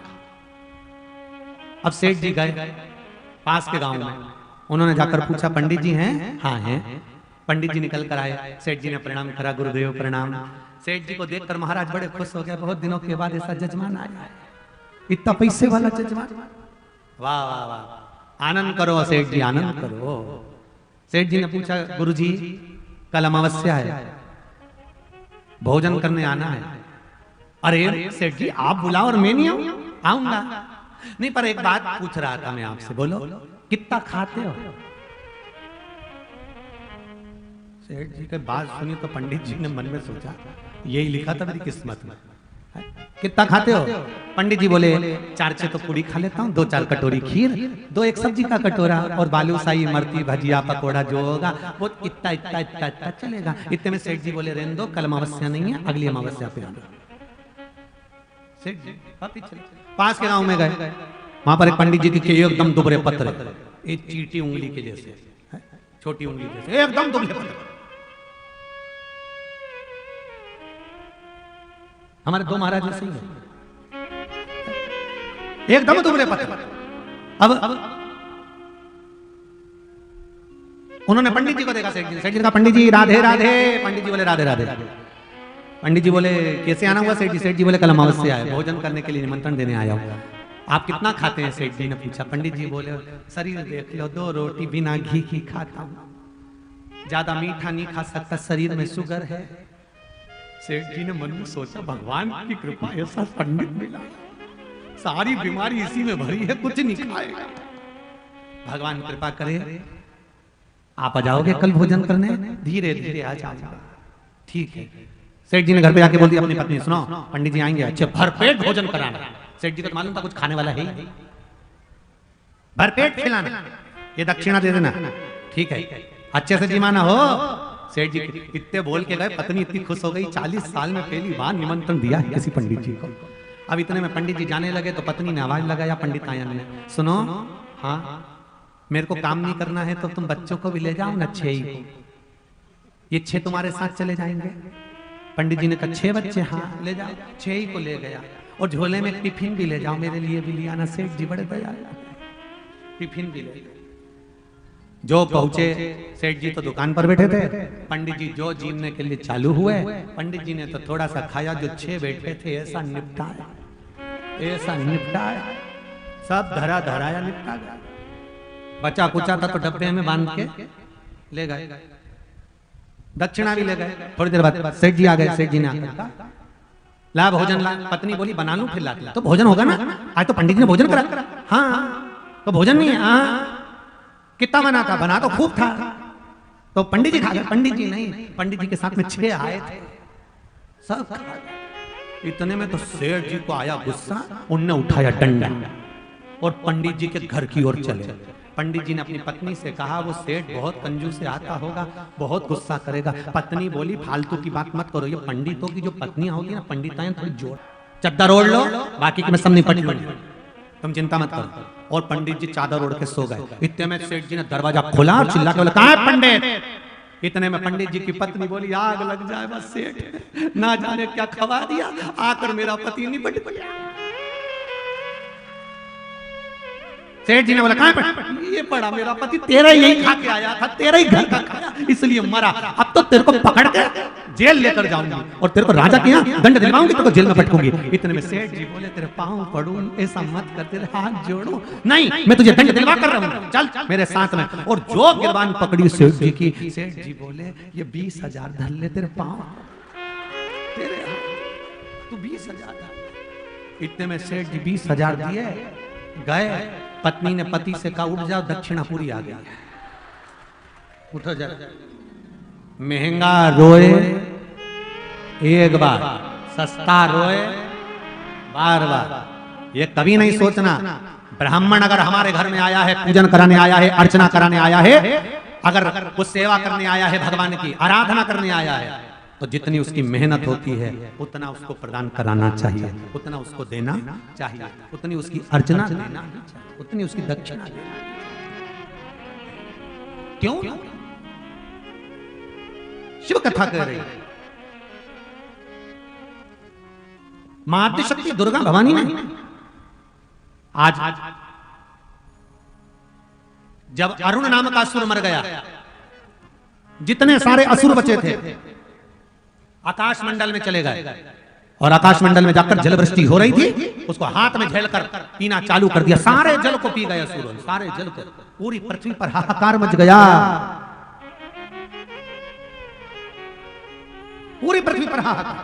अब सेठ जी गए पास के गांव में, उन्होंने जाकर पूछा पंडित जी हैं? हाँ हैं। पंडित जी निकल कर आए, सेठ जी ने प्रणाम करा, गुरुदेव प्रणाम। सेठ जी को देखकर महाराज बड़े खुश हो गए, बहुत दिनों के बाद ऐसा जजमान आया है, इतना पैसे वाला जजमान, वाह वाह वाह, आनंद करो सेठ जी आनंद करो। सेठ जी ने पूछा गुरुजी कल अमावस्या है, भोजन करने आना है। अरे सेठ जी आप बुलाओ और मैं नहीं आऊंगा। नहीं पर एक बात पूछ रहा था मैं आपसे, बोलो कितना खाते हो? सेठ जी की बात सुनी तो पंडित जी ने मन में सोचा यही लिखा था मेरी किस्मत में, कितना खाते हो? पंडित जी बोले 4-6 तो पूड़ी खा लेता हूँ, 2-4 कटोरी खीर, 2 एक सब्जी का कटोरा और बालूशाही मरती भजिया पकोड़ा जो होगा वो इतना इतना इतना इतना चलेगा। इतने में सेठ जी बोले रहने दो, कल अमावस्या नहीं है, अगली अमावस्या पे आना। सेठ जी पास के गांव में गए, वहां पर एक पंडित जी के एकदम दुबरे पत्थर, एक चीटी उंगली के जैसे, छोटी उंगली जैसे एकदम दुबले पत्थर। हमारे दो महाराज ऐसे ही है, एकदम दुबले पतले। अब उन्होंने पंडित जी को देखा, सेठ जी ने कहा पंडित जी राधे राधे। पंडित जी बोले राधे राधे। पंडित जी बोले कैसे आना हुआ सेठ जी? सेठ जी बोले कल अमावस से आए, भोजन करने के लिए निमंत्रण देने आया हूँ। आप कितना खाते हैं? सेठ जी ने पूछा। पंडित जी बोले शरीर देख लो, 2 रोटी बिना घी की खाता हूँ, ज्यादा मीठा नहीं खा सकता, शरीर में शुगर है। सेठ जी ने मन में सोचा भगवान की कृपा ऐसा पंडित मिला, सारी बीमारी इसी में भरी है, कुछ नहीं खाएगा। भगवान कृपा करे, आप आ जाओगे कल भोजन करने? धीरे धीरे आ जाओगे। ठीक है। सेठ जी ने घर पे आके बोल दिया अपनी पत्नी, सुनो पंडित जी आएंगे, अच्छे भरपेट भोजन कराना। सेठ जी को मालूम था कुछ खाने वाला है, भरपेट खिलाना, ये दक्षिणा दे देना। ठीक है, अच्छे से जिमाना हो। सेठ जी इतने बोल के गए, पत्नी इतनी खुश हो गई, 40 साल में पहली बार निमंत्रण दिया है किसी पंडित जी को। अब इतने में पंडित जी जाने लगे तो पत्नी ने आवाज लगाया पंडित आयन ने, सुनो हाँ मेरे को काम नहीं करना है तो तुम बच्चों को भी ले जाओ ना, 6 को, ये 6 तुम्हारे साथ चले जाएंगे। पंडित जी ने कहा 6 बच्चे? हाँ ले जाओ। 6 को ले गया और झोले में टिफिन भी ले जाओ, मेरे लिए भी लिया ना। सेठ जी बड़े दयालु, टिफिन भी ले गए। जो पहुंचे, सेठ जी तो दुकान पर बैठे थे, पंडित जी जो जीवने के लिए चालू हुए, पंडित जी ने तो थोड़ा सा खाया, जो 6 बैठे थे ऐसा निपटाया, ऐसा निपटाया, सब धरा धराया निपटा गया। बचा कुचा था तो डब्बे में बांध के ले गए, दक्षिणा भी ले गए। थोड़ी देर बाद सेठ जी आ गए। सेठ जी ने आकर ला भोजन ला। पत्नी बोली बना लूं फिर ला। तो भोजन होगा ना, आज तो पंडित जी ने भोजन करा। हाँ तो भोजन नहीं है। हाँ कितना बना था? बना तो खूब था। तो पंडित जी खा गए? पंडित जी नहीं, पंडित जी के साथ में 6 आए थे, सब खा गए। इतने में तो सेठ जी को आया गुस्सा, उनने उठाया डंडा और पंडित जी के घर की ओर चले। पंडित जी ने अपनी पत्नी से कहा वो सेठ बहुत कंजूस से आता होगा, बहुत गुस्सा करेगा। पत्नी बोली फालतू की बात मत करो, ये पंडितों की जो पत्नियां होती है ना, पंडिताएं थोड़ी जोड़ चद्दर ओढ़ लो, बाकी की मैं सब निपट लूंगी, तुम चिंता मत करो। और पंडित जी चादर ओढ़ के सो गए। इतने में सेठ जी ने दरवाजा खोला और चिल्ला के बोला कहाँ है पंडित? इतने में पंडित जी की पत्नी बोली आग लग जाए बस सेठ, ना जाने क्या खवा दिया, आकर मेरा पति निपट गया। सेठ जी ने बोला कहाँ पड़ा? ये पड़ा मेरा पति, तेरा यही खा के आया था, तेरा ही घर का खाया, इसलिए मरा। अब तो तेरे को पकड़ के जेल लेकर जाऊंगी और तेरे को राजा के यहाँ दंड दिलवाऊंगी, तेरे को जेल में पटकूंगी। इतने में सेठ जी बोले तेरे पाँव पड़ूं, ऐसा मत कर, तेरे हाथ जोड़ो। नहीं मैं तुझे दंड दिलवा कर रहा हूँ, चल मेरे साथ में। और जो गिरबान पकड़ी सेठ जी की, सेठ जी बोले ये 20,000 धर ले तेरे पाँव, तेरे तू 20,000। इतने में सेठ जी 20,000 दिए गए। पत्नी ने पति से कहा उठ जाओ, दक्षिणा पूरी आ गई, उठो जा। महंगा रोए एक बार, सस्ता रोए बार बार। ये कभी नहीं सोचना ब्राह्मण अगर हमारे घर में आया है, पूजन कराने आया है, अर्चना कराने आया है, अगर कुछ सेवा करने आया है, भगवान की आराधना करने आया है, तो जितनी उसकी मेहनत होती है उतना उसको प्रदान कराना चाहिए, उतना उसको देना चाहिए, उतनी उसकी अर्चना देना चाहिए, उतनी उसकी दक्षिणा देना। क्यों? शिव कथा कह रही है, मां आद्यशक्ति दुर्गा भवानी ने आज जब अरुण नाम का असुर मर गया, जितने सारे असुर बचे थे आकाश मंडल में चले गए और आकाश मंडल में जाकर जलवृष्टि हो रही थी, उसको हाथ में झेलकर पीना चालू कर दिया। सारे जल को पी गए असुर, सारे जल को। पूरी पृथ्वी पर हाहाकार मच गया, पूरी पृथ्वी पर हाहाकार,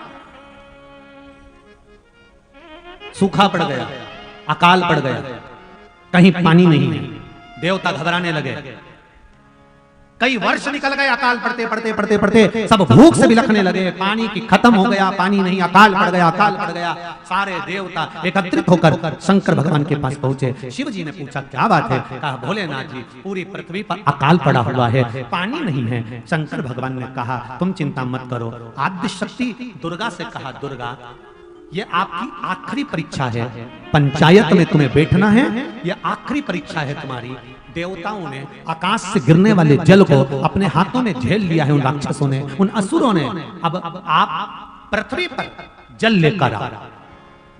सूखा पड़ गया, अकाल पड़ गया, कहीं पानी नहीं है। देवता घबराने लगे, कई वर्ष निकल गए, अकाल पड़ते पड़ते पड़ते पड़ते सब भूख से बिलखने लगे, पानी की खत्म हो गया, पानी नहीं, अकाल पड़ गया, अकाल पड़ गया। सारे देवता एकत्रित होकर शंकर भगवान के पास पहुंचे। शिव जी ने पूछा क्या बात है? कहा भोलेनाथ जी पूरी पृथ्वी पर अकाल पड़ा हुआ है, पानी नहीं है। शंकर भगवान ने कहा तुम चिंता मत करो। आद्य शक्ति दुर्गा से कहा दुर्गा ये आपकी आखिरी परीक्षा है, पंचायत में तुम्हें बैठना है, ये आखिरी परीक्षा है तुम्हारी। देवताओं ने आकाश से गिरने वाले जल को अपने हाथों में झेल लिया है, उन राक्षसों ने, उन असुरों ने। अब आप पृथ्वी पर जल लेकर आ।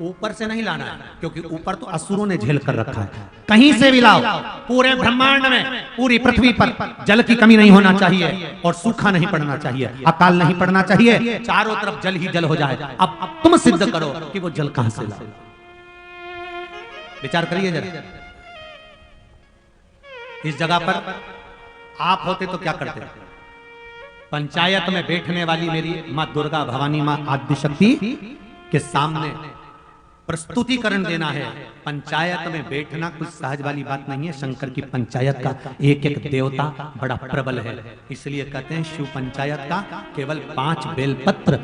ऊपर से नहीं लाना है, क्योंकि ऊपर तो असुरों ने झेल कर रखा है। कहीं से भी लाओ, पूरे ब्रह्मांड में, पूरी पृथ्वी पर जल की कमी नहीं होना चाहिए और सूखा नहीं पड़ना चाहिए, अकाल नहीं पड़ना चाहिए, चारों तरफ जल ही जल हो जाए। अब तुम सिद्ध करो कि वो जल कहां से लाओ। विचार करिए जरा, इस जगह पर आप होते तो क्या करते? पंचायत में बैठने वाली मेरी मां दुर्गा भवानी मां आद्यशक्ति के सामने प्रस्तुतिकरण देना है। पंचायत में बैठना कुछ सहज वाली बात नहीं है। शंकर की पंचायत का एक एक देवता बड़ा प्रबल है, इसलिए कहते हैं शिव पंचायत का केवल 5 बेलपत्र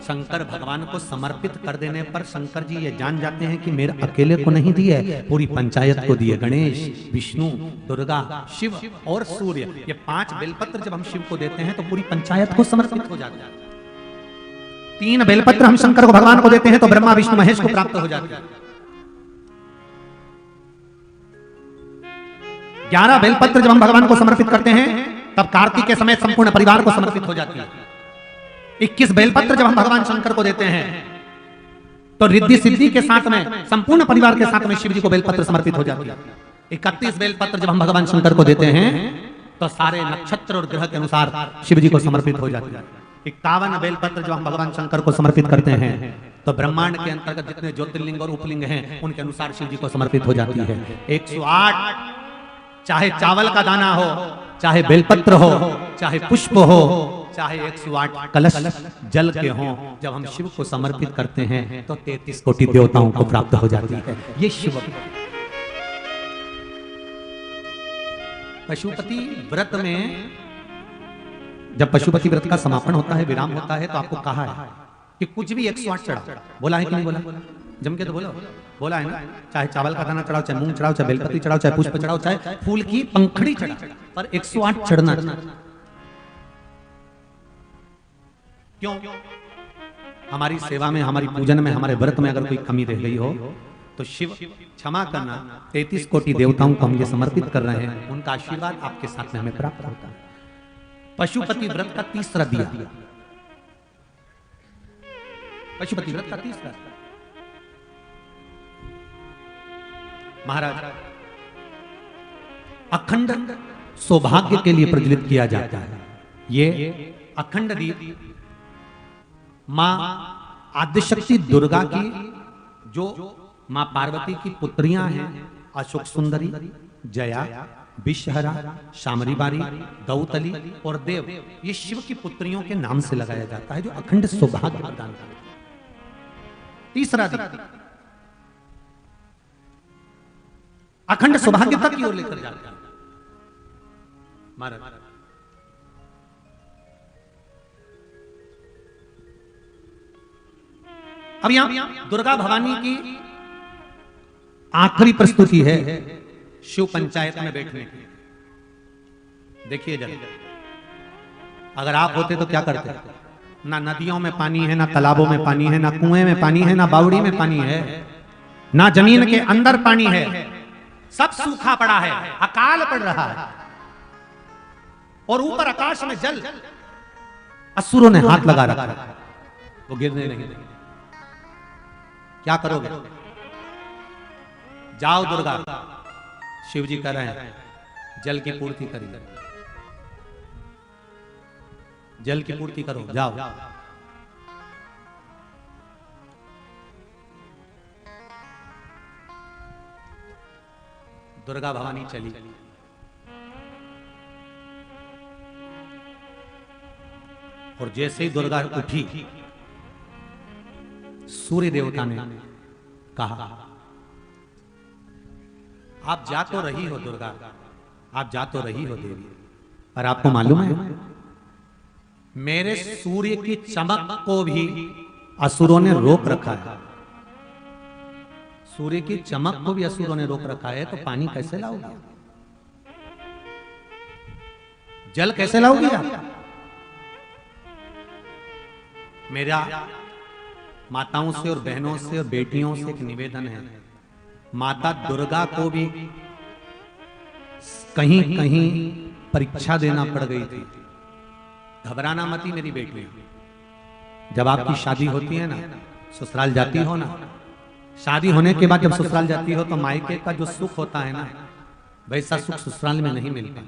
शंकर भगवान को समर्पित कर देने पर शंकर जी ये जान जाते हैं कि मेरे अकेले को नहीं दिए, पूरी पंचायत को दिए। गणेश, विष्णु, दुर्गा, शिव और सूर्य, ये 5 बेलपत्र जब हम शिव को देते हैं तो पूरी पंचायत को समर्पित हो जाता है। 3 बेलपत्र हम शंकर को भगवान को देते हैं तो ब्रह्मा विष्णु महेश को प्राप्त हो जाते हैं। 11 बेलपत्र जब हम भगवान को समर्पित करते हैं तब कार्तिक के समय संपूर्ण परिवार को समर्पित हो जाती है। 21 बेलपत्र जब हम भगवान शंकर को देते हैं तो रिद्धि सिद्धि के साथ में संपूर्ण परिवार के साथ में शिव जी को बेलपत्र समर्पित हो जाती है। 31 बेलपत्र जब हम भगवान शंकर को देते हैं तो सारे नक्षत्र और ग्रह के अनुसार शिव जी को समर्पित हो जाती है। 51 बेलपत्र जब हम भगवान शंकर को समर्पित करते हैं तो ब्रह्मांड के अंतर्गत जितने ज्योतिर्लिंग और उपलिंग हैं उनके अनुसार शिव जी को समर्पित हो जाती है। 108, चाहे चावल का दाना हो, चाहे बेलपत्र हो, चाहे पुष्प हो, चाहे 108 कलश जल के हों, जब हम शिव को समर्पित करते हैं तो 33 कोटि देवताओं को प्राप्त हो जाती है। ये शिव पशुपति व्रत में, जब पशुपति व्रत का समापन होता है, विराम होता है, तो आपको कहा है कि कुछ भी 108 चढ़ाओ। बोला है कि नहीं बोला? जम के तो बोलो, बोला है ना? चाहे चावल का दाना चढ़ाओ, चाहे मूंग चढ़ाओ, चाहे बेलपत्री चढ़ाओ, चाहे पुष्प चढ़ाओ, चाहे फूल की पंखड़ी चढ़ाओ, पर 108 चढ़ना। क्यों? हमारी सेवा में, हमारी पूजन में, हमारे व्रत में अगर कोई कमी रह गई हो तो शिव क्षमा करना। 33 कोटि देवताओं को हम ये समर्पित कर रहे हैं, उनका आशीर्वाद आपके साथ में हमें प्राप्त होता है। पशुपति व्रत का तीसरा दिया, पशुपति व्रत का तीसरा महाराज अखंड सौभाग्य के लिए प्रज्वलित किया जाता है। ये अखंड दीप मां आद्यशक्ति दुर्गा की, जो मां पार्वती की पुत्रियां हैं, अशोक सुंदरी, जया, विषहरा, शामरी बारी, दौतली और देव, ये शिव की पुत्रियों के नाम से लगाया जाता है, जो अखंड सौभाग्य प्रदान करता है। तीसरा दीप अखंड सौभाग्यता की ओर लेकर जाता है। महाराज अब यहां दुर्गा भवानी की आखिरी प्रस्तुति है शिव पंचायत में बैठने की। देखिए जरा, अगर आप होते तो क्या करते? ना नदियों में पानी है, ना तालाबों में पानी है, ना कुएं में पानी है, ना बावड़ी में पानी है, ना जमीन के अंदर पानी है, सब सूखा पड़ा है, अकाल पड़ रहा है और ऊपर आकाश में जल। असुरों ने हाथ लगा रखा है, वो गिरने नहीं देंगे। क्या करोगे? जाओ दुर्गा, शिव जी कह रहे हैं जल की पूर्ति करिए, जल की पूर्ति करो, जाओ। दुर्गा भवानी चली, और जैसे ही दुर्गा उठी, सूर्य देवता ने कहा आप जा तो रही हो दुर्गा, आप जा तो रही हो देवी, पर आपको मालूम है मेरे सूर्य की चमक को भी असुरों ने रोक रखा है। सूर्य की चमक को भी असुरों ने रोक रखा है, तो पानी कैसे लाओगे? जल कैसे लाओगे आप? मेरा माताओं से और बहनों से और बेटियों से एक निवेदन है, माता दुर्गा को भी कहीं कहीं परीक्षा देना पड़ गई थी। घबराना मती मेरी बेटी, जब आपकी शादी होती है ना, ससुराल जाती हो ना, शादी होने के बाद जब ससुराल जाती हो तो मायके का जो सुख होता है ना, वैसा सुख ससुराल में नहीं मिलता।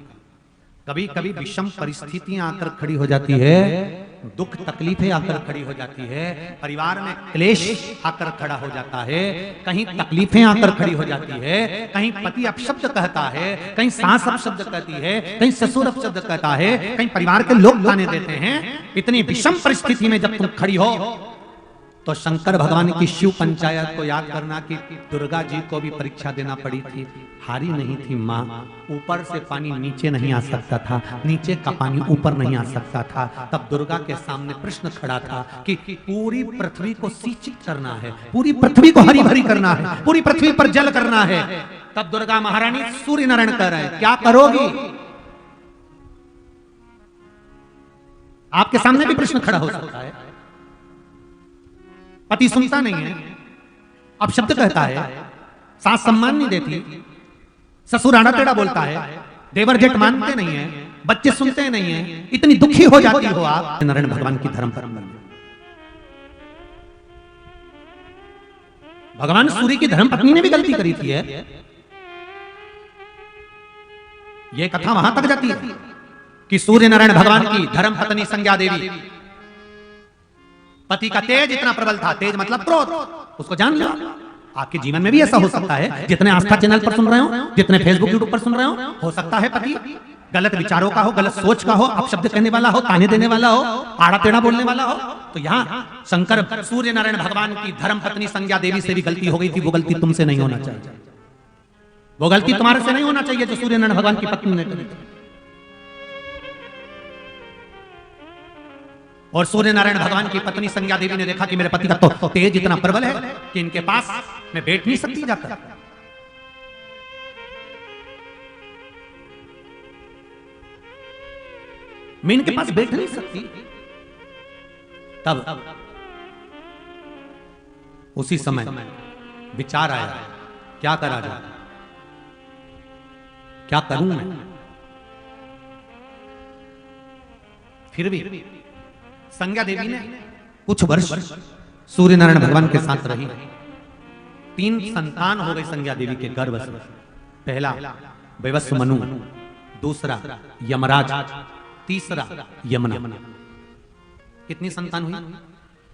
कभी कभी विषम परिस्थितियां आकर खड़ी हो जाती है, दुख तकलीफें आकर खड़ी हो जाती है, परिवार में क्लेश आकर खड़ा हो जाता है, कहीं तकलीफें आकर खड़ी हो जाती है, कहीं पति अपशब्द कहता है, कहीं सास अपशब्द कहती है, कहीं ससुर अपशब्द कहता है, कहीं परिवार के लोग ताने देते हैं। इतनी विषम परिस्थिति में जब तुम खड़ी हो तो शंकर भगवान की शिव पंचायत को याद करना कि दुर्गा जी को भी परीक्षा देना पड़ी थी, हारी नहीं थी माँ। ऊपर से पानी नीचे नहीं आ सकता था, नीचे का पानी ऊपर नहीं आ सकता था। तब दुर्गा के सामने प्रश्न खड़ा था कि पूरी पृथ्वी को सिंचित करना है, पूरी पृथ्वी को हरी भरी करना है, पूरी पृथ्वी पर जल करना है। तब दुर्गा महारानी सूर्य नारायण कह रहे हैं, क्या करोगी? आपके सामने भी प्रश्न खड़ा हो सकता है। पति सुनता नहीं है, अब शब्द कहता है, सास सम्मान नहीं देती, ससुर आड़ा टेढ़ा बोलता है, देवर जेठ मानते नहीं है, बच्चे सुनते नहीं है, इतनी दुखी हो जाती हो आप। नारायण भगवान की धर्म पत्नी, भगवान सूर्य की धर्म पत्नी ने भी गलती करी थी है। यह कथा वहां तक जाती है कि सूर्य नारायण भगवान की धर्म पत्नी संज्ञा देवी, पति का तेज इतना प्रबल था, तेज मतलब क्रोध, उसको जान लो। आपके जीवन में भी ऐसा हो सकता है, जितने आस्था चैनल पर सुन रहे हो, जितने फेसबुक यूट्यूब पर सुन रहे हो सकता है पति गलत विचारों का हो, गलत सोच का हो, अपशब्द कहने वाला हो, ताने देने वाला हो, आड़ा टेढ़ा बोलने वाला हो। तो यहाँ शंकर सूर्य नारायण भगवान की धर्म पत्नी संज्ञा देवी से भी गलती हो गई थी। वो गलती तुमसे नहीं होना चाहिए, वो गलती तुम्हारे से नहीं होना चाहिए जो सूर्य नारायण भगवान की पत्नी ने करी। और सूर्य नारायण भगवान की पत्नी संज्ञा देवी ने देखा कि मेरे पति का तो तेज इतना प्रबल है कि इनके पास मैं बैठ नहीं सकती जाकर। मैं इनके पास बैठ नहीं सकती। तब उसी समय विचार आया, क्या करा जाए, क्या करूं मैं। फिर भी संज्ञा देवी ने कुछ वर्ष सूर्य नारायण भगवान के साथ रही। 3 संतान हो गए संज्ञा देवी के गर्भ से। पहला वैवस्व मनु, दूसरा यमराज, तीसरा यमुना। कितनी संतान हुई?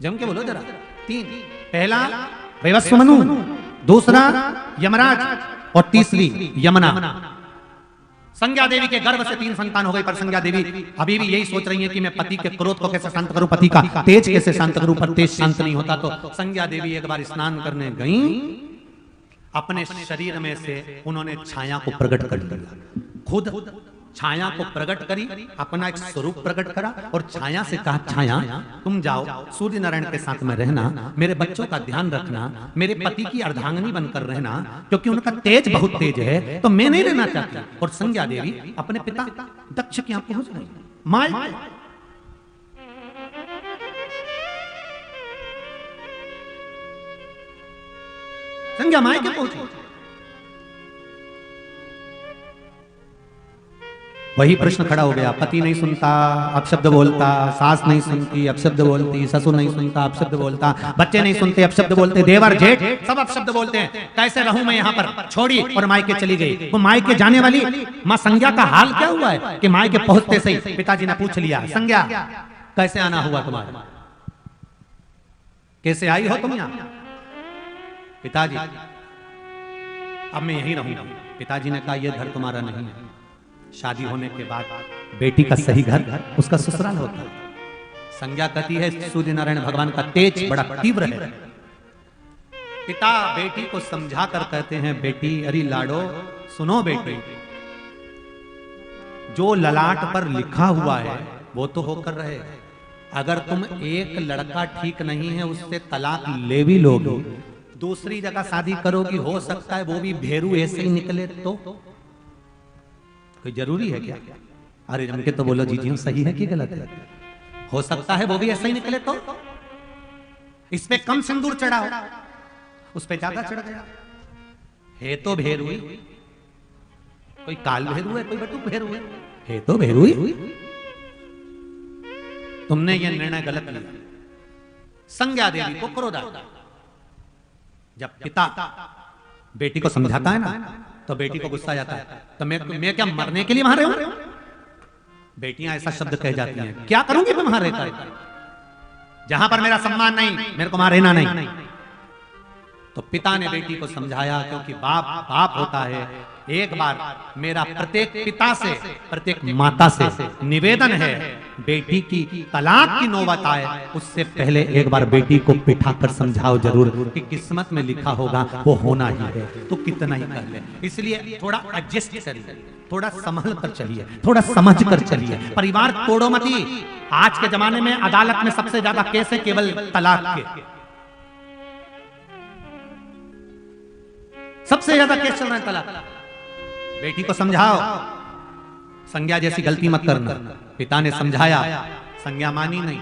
जम के बोलो जरा। 3। पहला वैवस्व मनु, दूसरा यमराज और तीसरी यमुना। संज्ञा देवी के गर्भ से 3 संतान हो गई, पर संज्ञा देवी अभी भी यही सोच रही है कि मैं पति के क्रोध को कैसे शांत करूं, पति का तेज कैसे शांत करूं, पर तेज शांत नहीं होता। तो संज्ञा देवी एक बार स्नान करने गई, अपने शरीर में से उन्होंने छाया को प्रकट कर दिया। खुद छाया को प्रकट करी, अपना एक स्वरूप प्रकट करा और छाया से कहा, छाया तुम जाओ सूर्य नारायण के साथ में रहना, मेरे बच्चों का ध्यान रखना, मेरे पति की अर्धांगिनी बनकर रहना, क्योंकि उनका तेज बहुत तेज है, तो मैं नहीं रहना चाहती। और संज्ञा देवी अपने पिता दक्ष के यहां पहुंच गई। माय संज्ञा माय के पहुंची। वही प्रश्न खड़ा हो गया, पति नहीं सुनता, अपशब्द बोलता, सास नहीं सुनती, अपशब्द बोलती, ससुर नहीं सुनता, अपशब्द बोलता, बच्चे नहीं सुनते, अपशब्द बोलते, देवर जेठ सब अपशब्द बोलते हैं, कैसे रहूं मैं यहाँ पर। छोड़ी और मायके चली गई। वो मायके जाने वाली मां संज्ञा का हाल क्या हुआ है कि मायके पहुंचते सही पिताजी ने पूछ लिया, संज्ञा कैसे आना हुआ तुम्हारा, कैसे आई हो तुम यहाँ? पिताजी अब मैं यहीं रहूंगा। पिताजी ने कहा, यह घर तुम्हारा नहीं है, शादी होने के बाद बेटी का सही घर उसका ससुराल होता है। संज्ञा कहती है, सूर्य नारायण भगवान का तेज बड़ा तीव्र है। पिता बेटी को समझा कर कहते हैं, बेटी अरे लाडो सुनो बेटी, जो ललाट पर लिखा हुआ है वो तो होकर रहे। अगर तुम एक लड़का ठीक नहीं है उससे तलाक ले भी लोगी, दूसरी जगह शादी करोगी, हो सकता है वो भी भेरू ऐसे ही निकले तो कोई जरूरी है क्या? अरे जम के तो बोलो जी जी सही है कि गलत है? हो सकता है वो भी ऐसा ही निकले तो। इस पे कम सिंदूर चढ़ा हो, उस पे ज्यादा चढ़ गया। है तो भेरू, कोई काल भेरू है, कोई बटुक भेरू है तो भेरू ही। तुमने ये निर्णय गलत लिया। संज्ञा देवी को क्रोध आता है। जब पिता बेटी को समझाता है ना तो बेटी को गुस्सा जाता है, तो मैं क्या मरने के लिए वहां रहूं? बेटियां ऐसा शब्द कह जाती हैं, क्या करूंगी मैं वहां रहकर, जहां पर मेरा सम्मान नहीं, मेरे को वहां रहना नहीं। तो पिता ने बेटी को समझाया, क्योंकि बाप बाप होता है। एक बार मेरा प्रत्येक पिता से, प्रत्येक माता से निवेदन है, बेटी की तलाक की नौबत आए उससे पहले एक बार बेटी को बिठाकर समझाओ जरूर कि किस्मत में लिखा होगा वो होना ही है, तो कितना ही कर ले। इसलिए थोड़ा एडजस्ट करिए, थोड़ा संभल कर चलिए, थोड़ा समझ कर चलिए, परिवार तोड़ो मती। आज के जमाने में अदालत में सबसे ज्यादा केस है केवल तलाक के, सबसे ज्यादा केस चल रहा है तलाक। बेटी को समझाओ, संज्ञा जैसी गलती मत करना। पिता ने समझाया, संज्ञा मानी नहीं,